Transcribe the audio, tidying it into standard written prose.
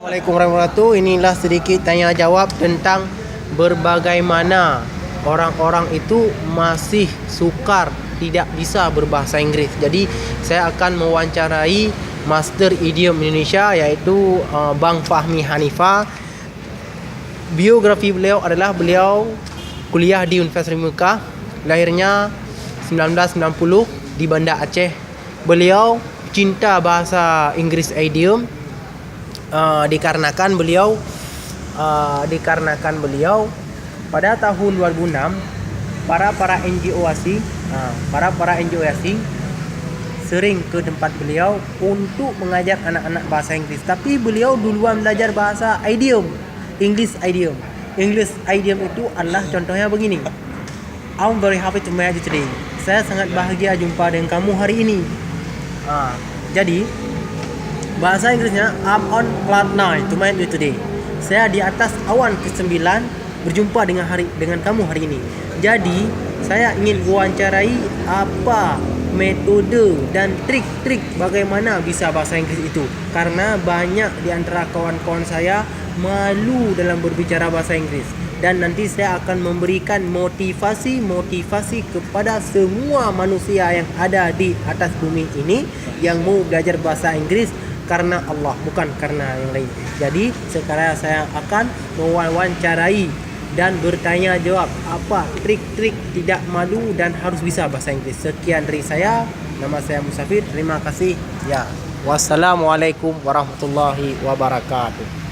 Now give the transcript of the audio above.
Assalamualaikum warahmatullahi wabarakatuh. Inilah sedikit tanya jawab tentang berbagaimana orang-orang itu masih sukar tidak bisa berbahasa Inggris. Jadi saya akan mewawancarai Master Idiom Indonesia, yaitu Bang Fahmi Hanifah. Biografi beliau adalah beliau kuliah di Universitas Mekah, lahirnya 1990 di Banda Aceh. Beliau cinta bahasa Inggris idiom dikarenakan beliau pada tahun 2006 para NGO asing sering ke tempat beliau untuk mengajar anak-anak bahasa Inggris. Tapi beliau duluan belajar bahasa idiom, English idiom. English idiom itu adalah contohnya begini. I'm very happy to meet you today. Saya sangat bahagia jumpa dengan kamu hari ini. Jadi bahasa Inggrisnya I'm on cloud 9 to meet you today. Saya di atas awan ke-9 berjumpa dengan kamu hari ini. Jadi saya ingin wawancarai apa metode dan trik-trik bagaimana bisa bahasa Inggris itu. Karena banyak di antara kawan-kawan saya malu dalam berbicara bahasa Inggris. Dan nanti saya akan memberikan motivasi kepada semua manusia yang ada di atas bumi ini yang mau belajar bahasa Inggris karena Allah, bukan karena yang lain. Jadi sekarang saya akan mewawancarai dan bertanya jawab apa trik-trik tidak malu dan harus bisa bahasa Inggris. Sekian dari saya, nama saya Musafir. Terima kasih. Ya, wassalamualaikum warahmatullahi wabarakatuh.